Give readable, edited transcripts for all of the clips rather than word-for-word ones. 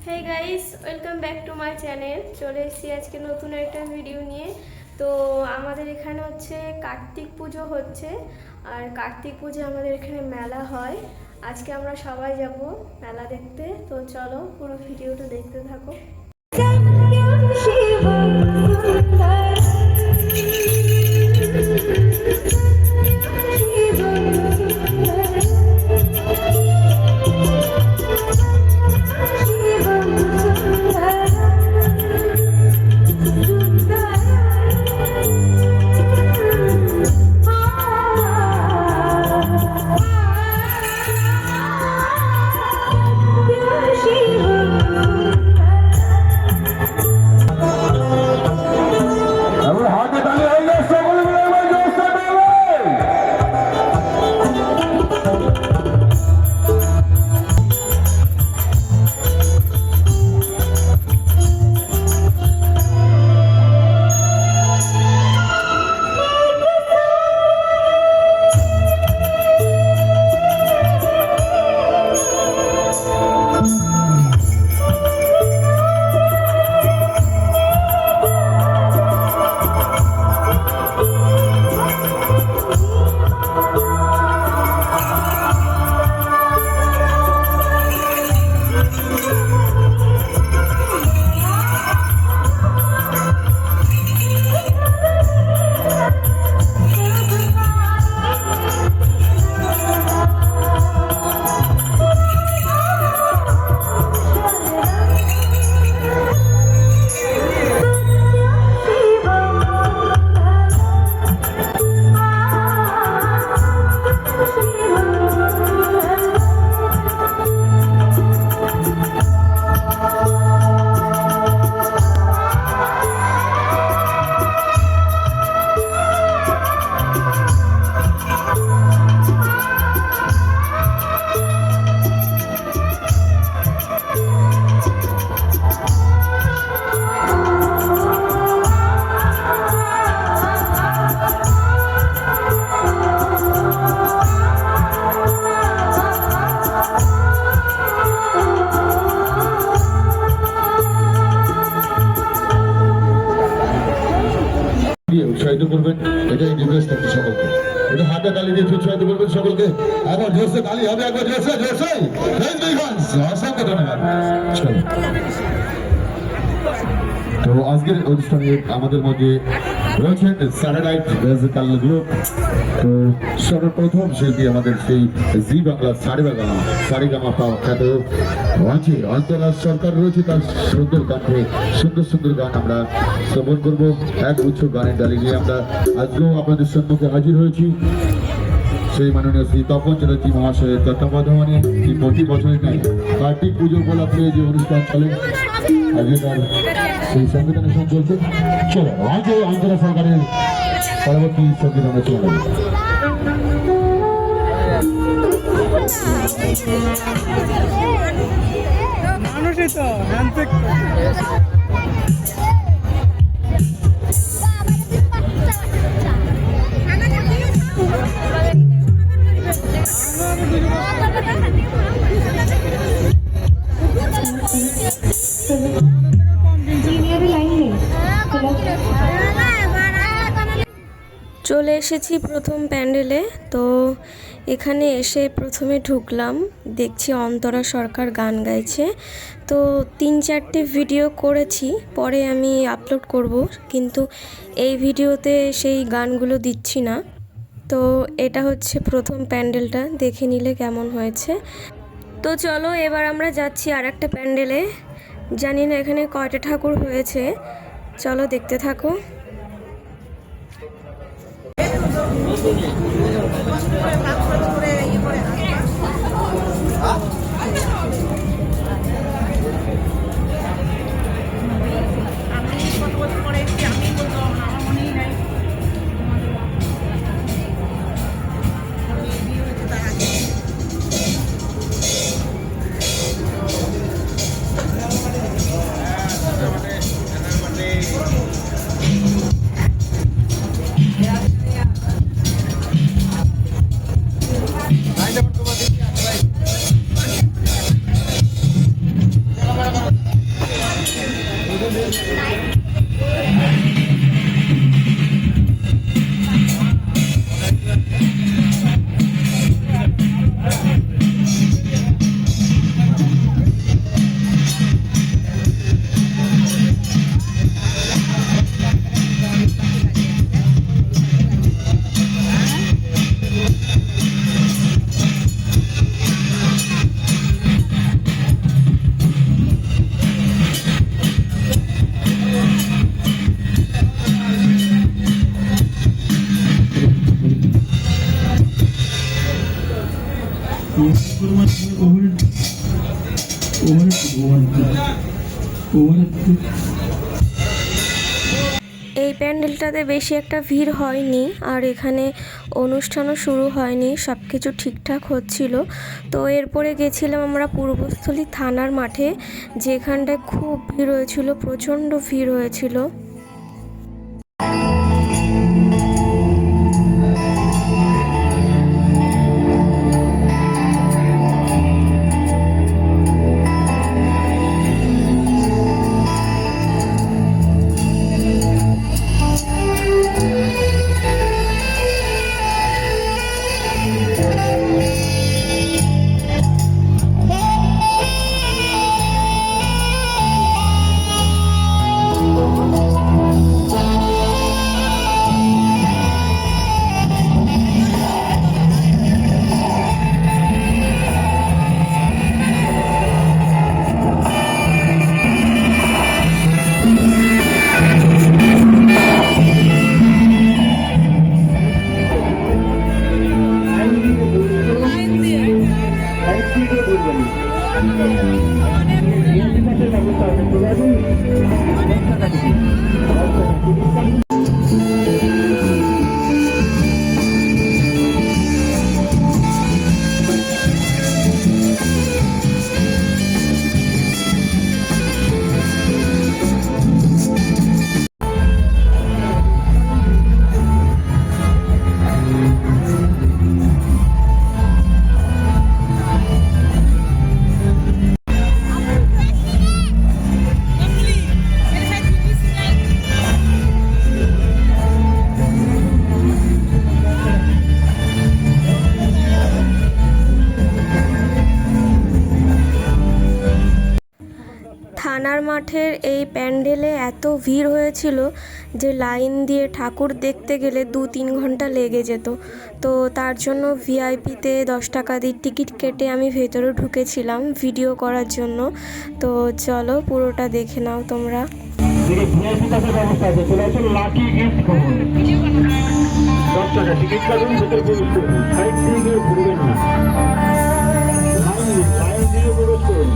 Hey guys, welcome back to my channel. চলে এসেছি আজকে নতুন একটা ভিডিও নিয়ে। তো আমাদের এখানে হচ্ছে কার্তিক পুজো হচ্ছে, আর কার্তিক পুজো আমাদের এখানে মেলা হয়। আজকে আমরা সবাই যাব মেলা দেখতে। তো চলো পুরো ভিডিওটা দেখতে থাকো। উৎসাহিত করবেন, এটাই রিকোয়েস্ট থাকছে সকলকে। এটা হাতে তালি দিয়ে উৎসাহিত করবেন সকলকে। একবার জোরসে তালি হবে, একবার জোরসে জোরসে। অসংখ্য ধন্যবাদ। তো আজকের অনুষ্ঠানে আমাদের মধ্যে রয়েছেন স্যাটেলাইট মিউজিক্যাল গ্রুপ। তো সর্বপ্রথম শিল্পী আমাদের সেই জি বাংলা সারেগামা পাওয়া খ্যাত অন্তরা সরকার রয়েছে। তার সুন্দর কণ্ঠে সুন্দর সুন্দর গান আমরা শ্রবণ করবো। এক উচ্চ গানের ডালি নিয়ে আমরা আজকেও আপনাদের সম্মুখে হাজির হয়েছি। সেই মাননীয় শ্রী তপন চ্যাটার্জি মহাশয়ের তত্ত্বাবধানে প্রতি বছরের নাই কার্তিক পুজো উপলক্ষে যে অনুষ্ঠান চলে, আজকে তার সেই সংবিধানের চলছে। চলো আজও অন্তরা সরকারের পরবর্তী সংবিধানে চলে যাবে। মানুষই তো চলে এসেছি প্রথম প্যান্ডেলে। তো এখানে এসে প্রথমে ঢুকলাম, দেখছি অন্তরা সরকার গান গাইছে। তো 3-4টে ভিডিও করেছি, পরে আমি আপলোড করব, কিন্তু এই ভিডিওতে সেই গানগুলো দিচ্ছি না। তো এটা হচ্ছে প্রথম প্যান্ডেলটা, দেখে নিলে কেমন হয়েছে। তো চলো এবার আমরা যাচ্ছি আর একটা প্যান্ডেলে। জানি না এখানে কয়টা ঠাকুর হয়েছে, চলো দেখতে থাকো। এই প্যান্ডেলটাতে বেশি একটা ভিড় হয়নি, আর এখানে অনুষ্ঠানও শুরু হয়নি, সব কিছু ঠিকঠাক হচ্ছিল। তো এরপরে গেছিলাম আমরা পূর্বস্থলী থানার মাঠে, যেখানটায় খুব ভিড় হয়েছিল, প্রচণ্ড ভিড় হয়েছিল। থানার মাঠের এই প্যান্ডেলে এত ভিড় হয়েছিল যে লাইন দিয়ে ঠাকুর দেখতে গেলে 2-3 ঘন্টা লেগে যেত। তো তার জন্য ভিআইপিতে 10 টাকা দিয়ে টিকিট কেটে আমি ভেতরে ঢুকেছিলাম ভিডিও করার জন্য। তো চলো পুরোটা দেখে নাও তোমরা। টিকিট কাটুন, ভেতরে প্রবেশ করুন, সাইড দিয়ে গিয়ে ঘুরবেন না, লাইন দিয়ে প্রবেশ করুন।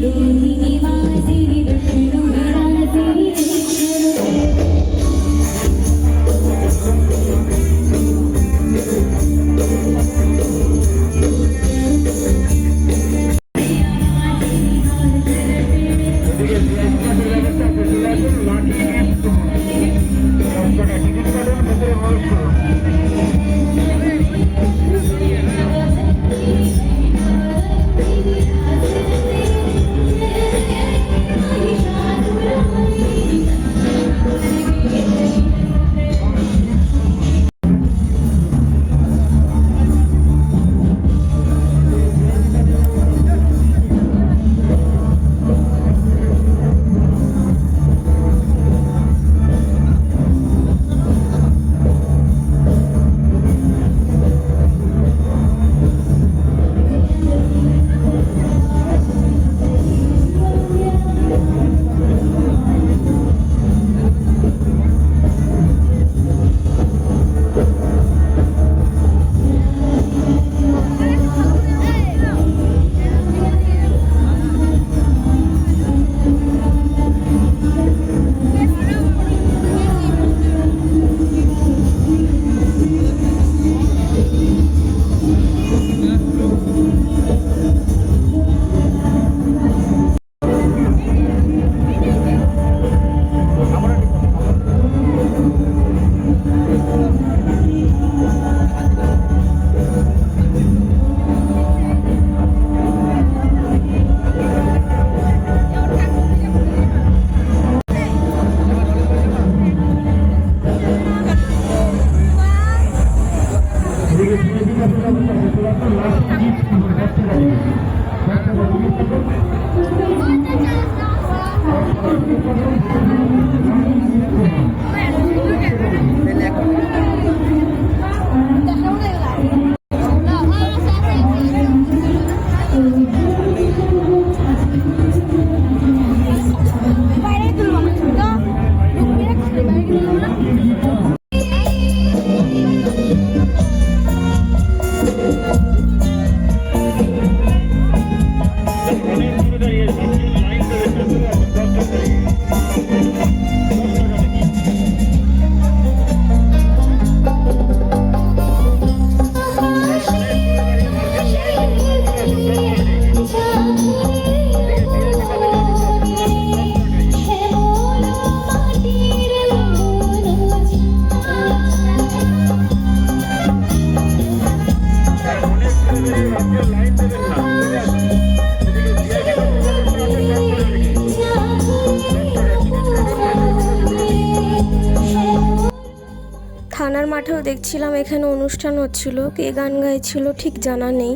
Shivani Vasi Vishnu Virasi থানার মাঠেও দেখছিলাম এখানে অনুষ্ঠান হচ্ছিল, কে গান গাইছিল ঠিক জানা নেই।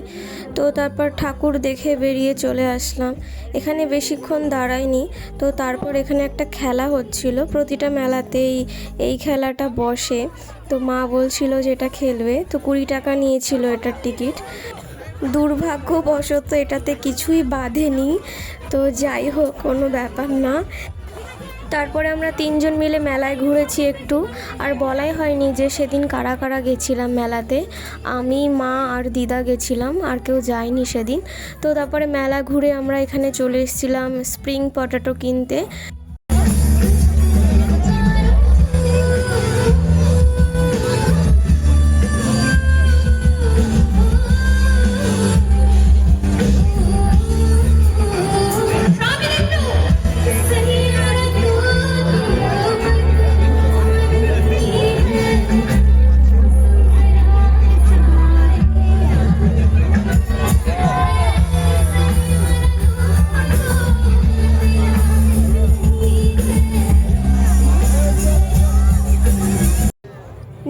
তো তারপর ঠাকুর দেখে বেরিয়ে চলে আসলাম। এখানে বেশিক্ষণ দাঁড়াইনি। তো তারপর এখানে একটা খেলা হচ্ছিল, প্রতিটা মেলাতেই এই খেলাটা বসে। তো মা বলছিল যে এটা খেলবে, তো 20 টাকা নিয়েছিল এটার টিকিট। দুর্ভাগ্যবশত এটাতে কিছুই বাঁধেনি, তো যাই হোক কোনো ব্যাপার না। তারপরে আমরা 3 জন মিলে মেলায় ঘুরেছি একটু, আর বলাই হয়নি যে সেদিন কারা কারা গেছিলাম মেলাতে। আমি, মা আর দিদা গেছিলাম, আর কেউ যায়নি সেদিন। তো তারপরে মেলা ঘুরে আমরা এখানে চলে এসেছিলাম স্প্রিং পটেটো কিনতে।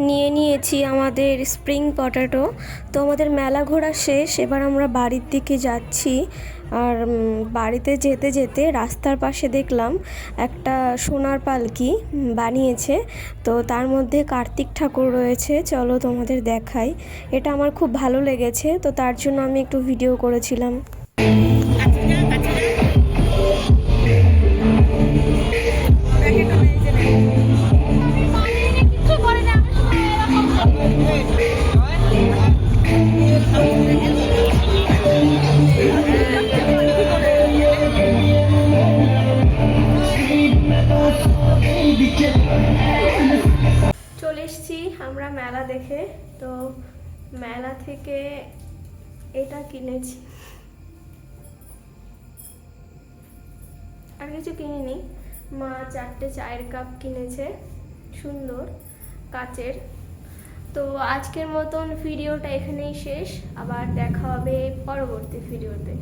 নিয়ে নিয়েছি আমাদের স্প্রিং পটেটো। তো আমাদের মেলা ঘোরা শেষ, এবার আমরা বাড়ির দিকে যাচ্ছি। আর বাড়িতে যেতে যেতে রাস্তার পাশে দেখলাম একটা সোনার পালকি বানিয়েছে। তো তার মধ্যে কার্তিক ঠাকুর রয়েছে, চলো তোমাদের দেখাই। এটা আমার খুব ভালো লেগেছে, তো তার জন্য আমি একটু ভিডিও করেছিলাম। চলে এসেছি আমরা মেলা দেখে। তো মেলা থেকে এটা কিনেছি, আর কিছু কিনিনি। মা 4টে চায়ের কাপ কিনেছে, সুন্দর কাচের। তো আজকের মতন ভিডিওটা এখানেই শেষ, আবার দেখা হবে পরবর্তী ভিডিওতে।